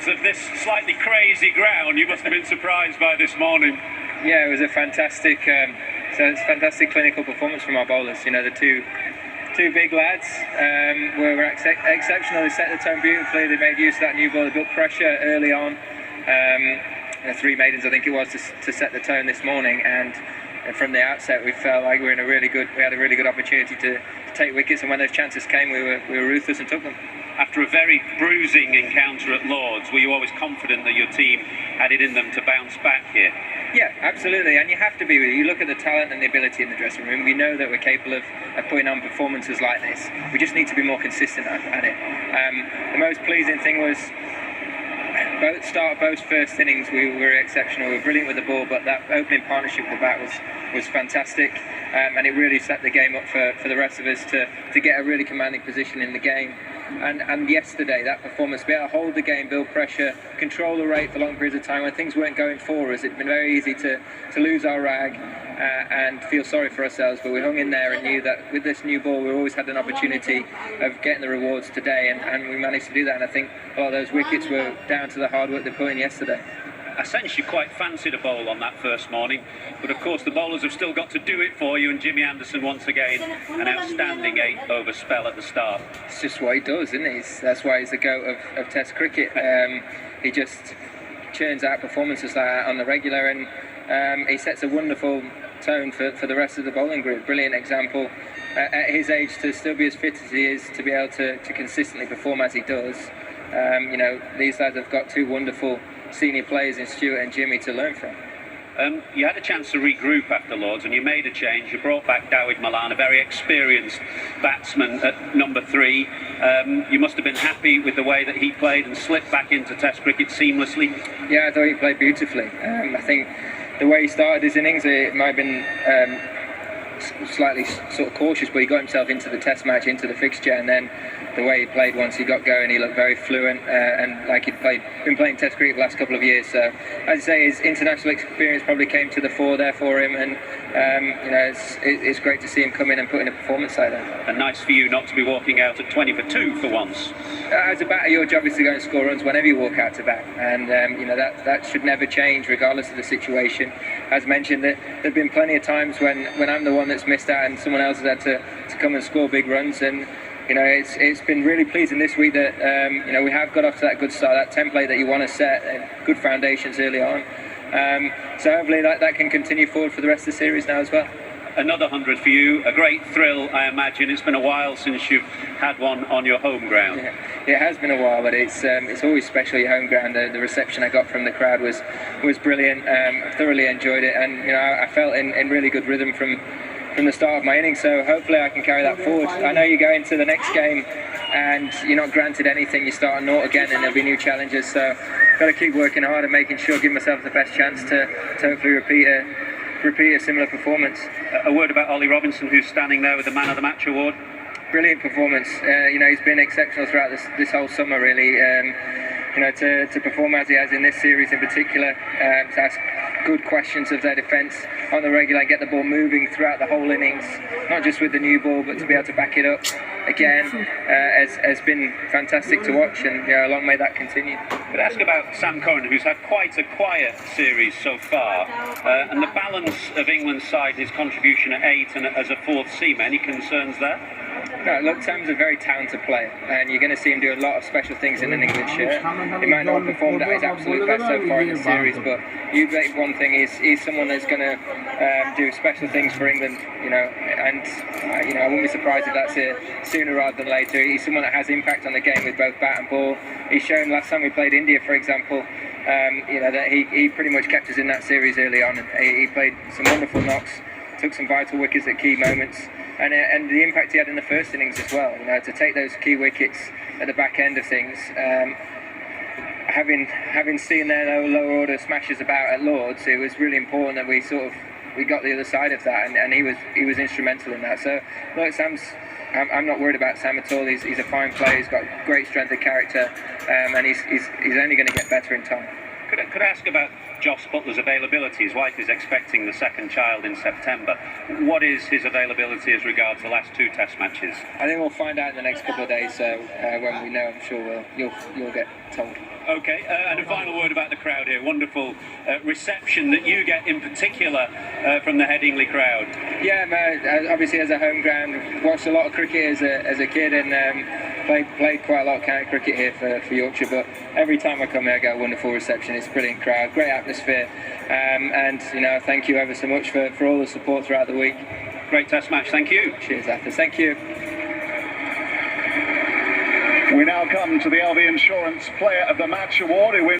standards of this slightly crazy ground, you must have been surprised by this morning. Yeah, it was a fantastic, fantastic clinical performance from our bowlers. You know, the two big lads were exceptional. They set the tone beautifully. They made use of that new ball. They built pressure early on. 3 maidens, I think it was, to set the tone this morning. And from the outset, we felt like we had a really good opportunity to take wickets. And when those chances came, we were ruthless and took them. After a very bruising encounter at Lords, were you always confident that your team had it in them to bounce back here? Yeah, absolutely, and you have to be. You look at the talent and the ability in the dressing room. We know that we're capable of putting on performances like this. We just need to be more consistent at it. The most pleasing thing was both first innings we were exceptional. We were brilliant with the ball, but that opening partnership with the bat was fantastic, and it really set the game up for the rest of us to get a really commanding position in the game. And yesterday, that performance, be able to hold the game, build pressure, control the rate for long periods of time when things weren't going for us. It'd been very easy to lose our rag and feel sorry for ourselves, but we hung in there and knew that with this new ball, we always had an opportunity of getting the rewards today, and we managed to do that. And I think a lot of those wickets were down to the hard work they put in yesterday. I sense you quite fancied a bowl on that first morning, but of course the bowlers have still got to do it for you, and Jimmy Anderson once again, an outstanding 8-over spell at the start. It's just what he does, isn't he? That's why he's the GOAT of Test cricket. He just churns out performances like that on the regular, and he sets a wonderful tone for the rest of the bowling group. Brilliant example at his age to still be as fit as he is, to be able to consistently perform as he does. You know, these lads have got 2 wonderful senior players in Stuart and Jimmy to learn from. You had a chance to regroup after Lords and you made a change. You brought back Dawid Malan, a very experienced batsman at number 3. You must have been happy with the way that he played and slipped back into Test cricket seamlessly. Yeah, I thought he played beautifully. I think the way he started his innings, it might have been slightly sort of cautious, but he got himself into the Test match, into the fixture, and then the way he played once he got going, he looked very fluent and like he'd been playing Test cricket the last couple of years. So, as I say, his international experience probably came to the fore there for him, and you know, it's great to see him come in and put in a performance like that. And nice for you not to be walking out at 20 for 2 for once. As a batter, your job is to go and score runs whenever you walk out to bat, and you know that should never change regardless of the situation. As mentioned, there've been plenty of times when I'm the one that's missed out and someone else has had to come and score big runs, and you know, it's been really pleasing this week that you know, we have got off to that good start, that template that you want to set, good foundations early on. So hopefully that can continue forward for the rest of the series now as well. Another 100 for you, a great thrill, I imagine. It's been a while since you've had one on your home ground. Yeah, it has been a while, but it's always special, your home ground. The reception I got from the crowd was brilliant. I thoroughly enjoyed it, and you know, I felt in really good rhythm from the start of my innings, so hopefully I can carry that forward. I know you go into the next game and you're not granted anything, you start on naught again and there'll be new challenges, so got to keep working hard and making sure, give myself the best chance to hopefully repeat a similar performance. A word about Ollie Robinson, who's standing there with the Man of the Match award. Brilliant performance. You know, he's been exceptional throughout this whole summer, really. You know, to perform as he has in this series in particular, to ask good questions of their defence on the regular, get the ball moving throughout the whole innings, not just with the new ball, but to be able to back it up again has been fantastic to watch, and you know, long may that continue. Could I ask about Sam Curran, who's had quite a quiet series so far, and the balance of England's side, his contribution at 8 and as a 4th seamer, any concerns there? No, look, Sam's a very talented player, and you're going to see him do a lot of special things in an England shirt. He might not have performed at his absolute best so far in the series, but you bet one thing, he's someone that's going to do special things for England, you know, and you know, I wouldn't be surprised if that's it sooner rather than later. He's someone that has impact on the game with both bat and ball. He's shown last time we played India, for example, you know, that he pretty much kept us in that series early on, and he played some wonderful knocks, took some vital wickets at key moments, and the impact he had in the first innings as well. You know, to take those key wickets at the back end of things. Having seen their lower order smashes about at Lords, it was really important that we got the other side of that, and he was instrumental in that. So look, I'm not worried about Sam at all. He's a fine player. He's got great strength of character, and he's only going to get better in time. Could I ask about Jos Buttler's availability. His wife is expecting the second child in September. What is his availability as regards the last 2 Test matches? I think we'll find out in the next couple of days. So when we know, I'm sure you'll get told. Okay, and a final word about the crowd here. Wonderful reception that you get in particular from the Headingley crowd. Yeah, obviously as a home ground, watched a lot of cricket as a kid, and played quite a lot of county cricket here for Yorkshire. But every time I come here, I get a wonderful reception. It's a brilliant crowd, great atmosphere, and thank you ever so much for all the support throughout the week. Great Test match, thank you. Cheers, Arthur. Thank you. We now come to the LV Insurance Player of the Match Award, who wins